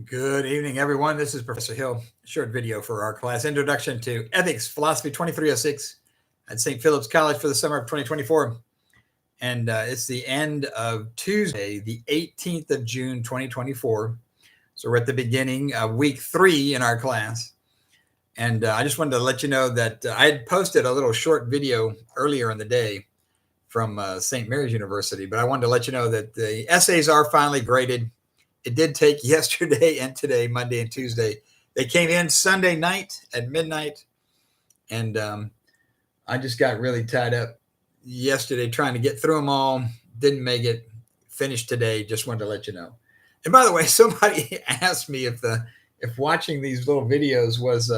Good evening, everyone. This is Professor Hill. Short video for our class, Introduction to Ethics, Philosophy 2306 at St. Philip's College for the summer of 2024. And it's the end of Tuesday, the 18th of June, 2024. So we're at the beginning of week 3 in our class. And I just wanted to let you know that I had posted a little short video earlier in the day from St. Mary's University, but I wanted to let you know that the essays are finally graded. It did take yesterday and today, Monday and Tuesday. They came in Sunday night at midnight, and I just got really tied up yesterday trying to get through them all. Didn't make it. Finished today. Just wanted to let you know. And by the way, somebody asked me if watching these little videos was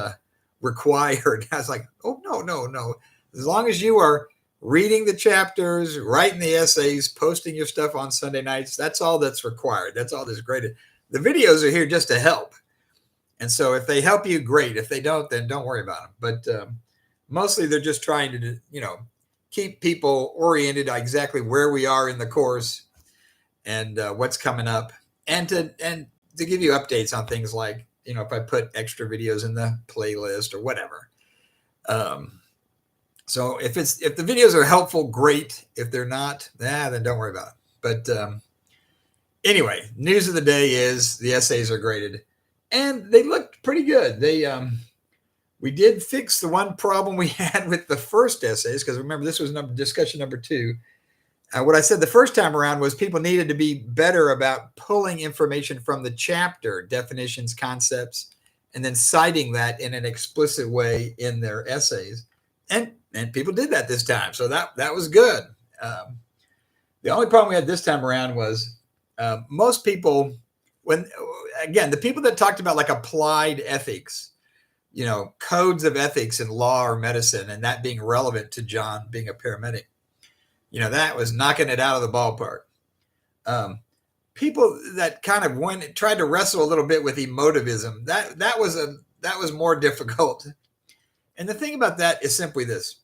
required. I was like, oh no. As long as you are reading the chapters, writing the essays, posting your stuff on Sunday nights, that's all that's required. That's all that's graded. The videos are here just to help. And so if they help you, great. If they don't, then don't worry about them. But mostly they're just trying to, keep people oriented on exactly where we are in the course and what's coming up, and to give you updates on things like, if I put extra videos in the playlist or whatever. So if the videos are helpful, great. If they're not, then don't worry about it. But anyway, news of the day is the essays are graded, and they looked pretty good. We did fix the one problem we had with the first essays, because remember, this was discussion number 2. What I said the first time around was people needed to be better about pulling information from the chapter, definitions, concepts, and then citing that in an explicit way in their essays. And people did that this time, so that was good. The only problem we had this time around was most people, the people that talked about like applied ethics, codes of ethics in law or medicine, and that being relevant to John being a paramedic, that was knocking it out of the ballpark. People that kind of tried to wrestle a little bit with emotivism, that was more difficult. And the thing about that is simply this.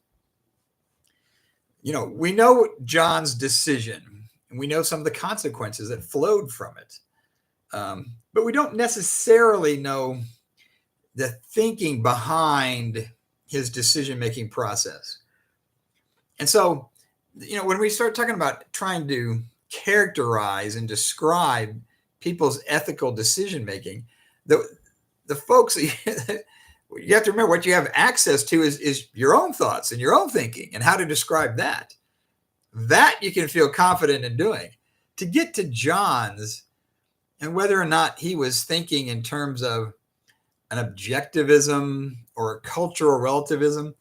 We know John's decision, and we know some of the consequences that flowed from it. But we don't necessarily know the thinking behind his decision-making process. And so, when we start talking about trying to characterize and describe people's ethical decision-making, the folks, you have to remember what you have access to is your own thoughts and your own thinking and how to describe that. That you can feel confident in doing. To get to John's, and whether or not he was thinking in terms of an objectivism or a cultural relativism,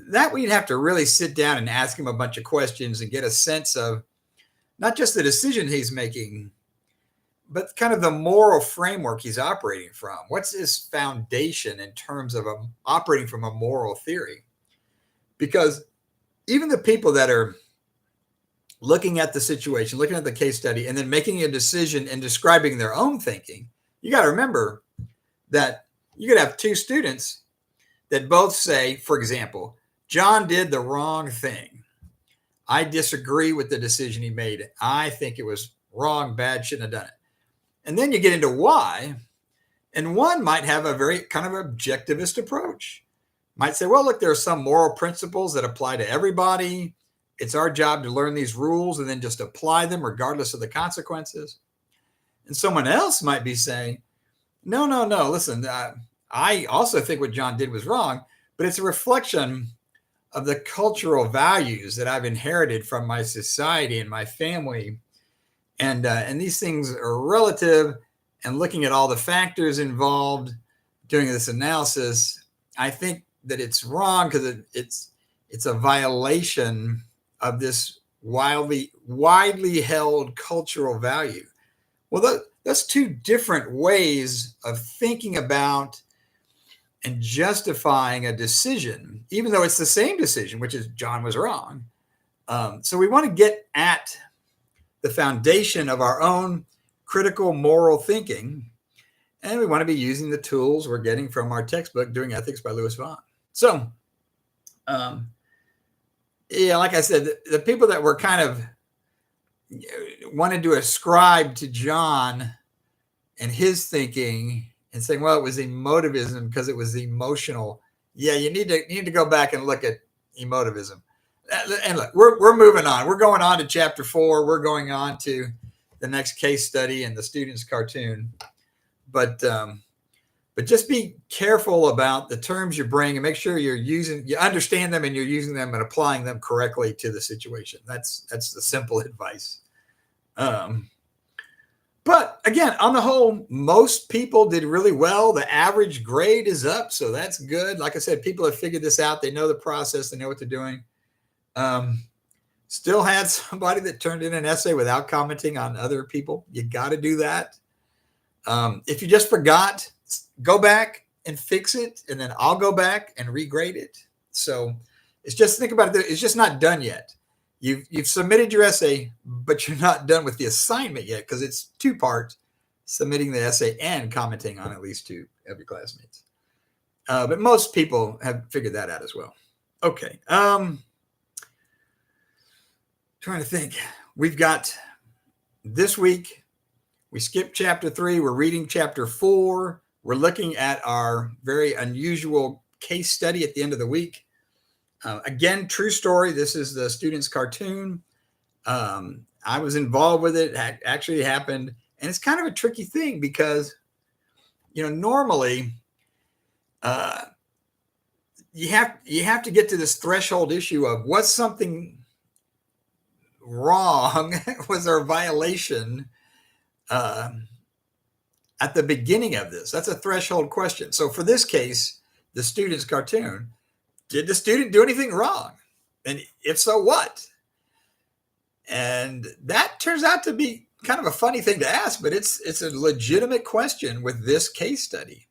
that we'd have to really sit down and ask him a bunch of questions and get a sense of not just the decision he's making, but kind of the moral framework he's operating from. What's his foundation in terms of operating from a moral theory? Because even the people that are looking at the situation, looking at the case study, and then making a decision and describing their own thinking, you got to remember that you could have 2 students that both say, for example, John did the wrong thing. I disagree with the decision he made. I think it was wrong, bad, shouldn't have done it. And then you get into why, and one might have a very kind of objectivist approach. Might say, well, look, there are some moral principles that apply to everybody. It's our job to learn these rules and then just apply them regardless of the consequences. And someone else might be saying, no, listen, I also think what John did was wrong, but it's a reflection of the cultural values that I've inherited from my society and my family. And these things are relative, and looking at all the factors involved doing this analysis, I think that it's wrong because it's a violation of this widely held cultural value. Well, that's 2 different ways of thinking about and justifying a decision, even though it's the same decision, which is John was wrong. So we want to get at the foundation of our own critical moral thinking, and we want to be using the tools we're getting from our textbook, Doing Ethics by Louis Vaughn. So, like I said, the people that were kind of wanted to ascribe to John and his thinking and saying, well, it was emotivism because it was emotional. Yeah, you need to go back and look at emotivism. And look, we're moving on. We're going on to chapter 4. We're going on to the next case study and the student's cartoon. But just be careful about the terms you bring and make sure you understand them and you're using them and applying them correctly to the situation. That's the simple advice. But again, on the whole, most people did really well. The average grade is up, so that's good. Like I said, people have figured this out. They know the process. They know what they're doing. Still had somebody that turned in an essay without commenting on other people. You got to do that. If you just forgot, go back and fix it, and then I'll go back and regrade it. So it's just, think about it. It's just not done yet. You've submitted your essay, but you're not done with the assignment yet because it's 2 parts: submitting the essay and commenting on at least 2 of your classmates. But most people have figured that out as well. Okay. Trying to think. We've got this week, we skipped chapter 3. We're reading chapter 4. We're looking at our very unusual case study at the end of the week. Again, true story. This is the student's cartoon. I was involved with it. It actually happened. And it's kind of a tricky thing because, normally you have to get to this threshold issue of, was something wrong? Was there a violation at the beginning of this? That's a threshold question. So for this case, the student's cartoon, did the student do anything wrong? And if so, what? And that turns out to be kind of a funny thing to ask, but it's a legitimate question with this case study.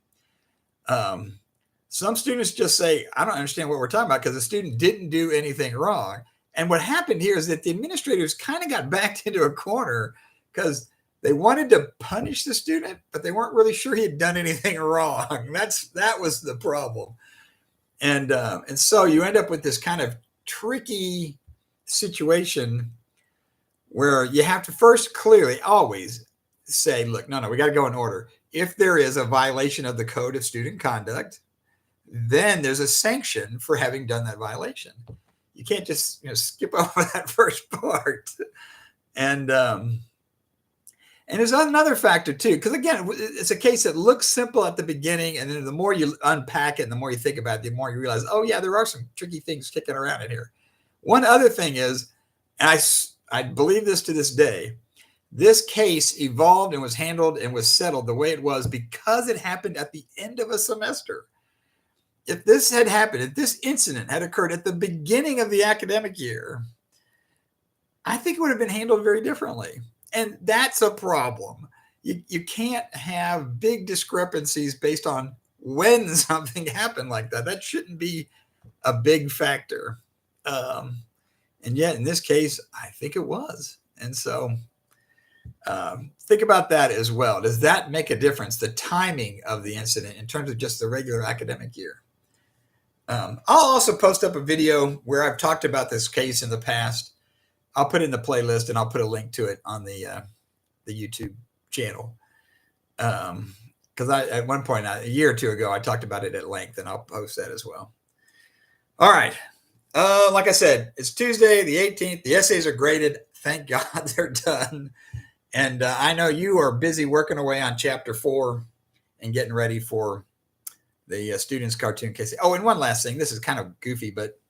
Some students just say, I don't understand what we're talking about because the student didn't do anything wrong. And what happened here is that the administrators kind of got backed into a corner because they wanted to punish the student, but they weren't really sure he had done anything wrong. That was the problem. And so you end up with this kind of tricky situation where you have to first clearly always say, look, no, we got to go in order. If there is a violation of the code of student conduct, then there's a sanction for having done that violation. You can't just skip over that first part. And there's another factor too, because again, it's a case that looks simple at the beginning, and then the more you unpack it, and the more you think about it, the more you realize, oh yeah, there are some tricky things kicking around in here. One other thing is, and I believe this to this day, this case evolved and was handled and was settled the way it was because it happened at the end of a semester. If this had happened, if this incident had occurred at the beginning of the academic year, I think it would have been handled very differently. And that's a problem. You can't have big discrepancies based on when something happened like that. That shouldn't be a big factor. And yet in this case, I think it was. And so think about that as well. Does that make a difference, the timing of the incident in terms of just the regular academic year? I'll also post up a video where I've talked about this case in the past. I'll put it in the playlist and I'll put a link to it on the YouTube channel. Because at one point, a year or 2 ago, I talked about it at length, and I'll post that as well. All right. Like I said, it's Tuesday, the 18th. The essays are graded. Thank God they're done. And I know you are busy working away on chapter 4 and getting ready for the student's cartoon case. Oh, and one last thing. This is kind of goofy, but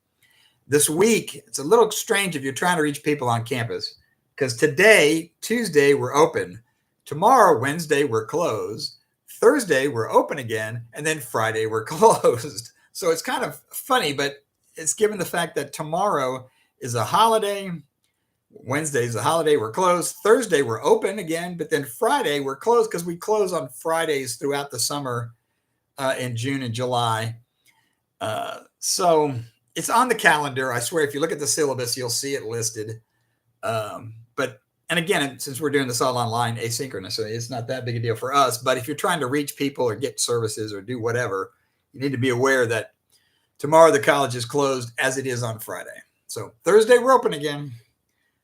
this week, it's a little strange if you're trying to reach people on campus, because today, Tuesday, we're open. Tomorrow, Wednesday, we're closed. Thursday, we're open again. And then Friday, we're closed. So it's kind of funny, but it's given the fact that tomorrow is a holiday. Wednesday is a holiday. We're closed. Thursday, we're open again. But then Friday, we're closed because we close on Fridays throughout the summer in June and July. So it's on the calendar. I swear, if you look at the syllabus, you'll see it listed. And again, since we're doing this all online, asynchronously, it's not that big a deal for us. But if you're trying to reach people or get services or do whatever, you need to be aware that tomorrow the college is closed as it is on Friday. So Thursday, we're open again.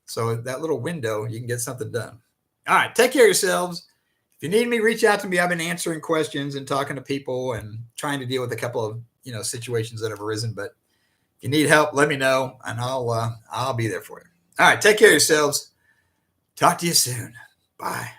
So that little window, you can get something done. All right. Take care of yourselves. If you need me, reach out to me. I've been answering questions and talking to people and trying to deal with a couple of situations that have arisen. But if you need help, let me know, and I'll be there for you. All right, take care of yourselves. Talk to you soon. Bye.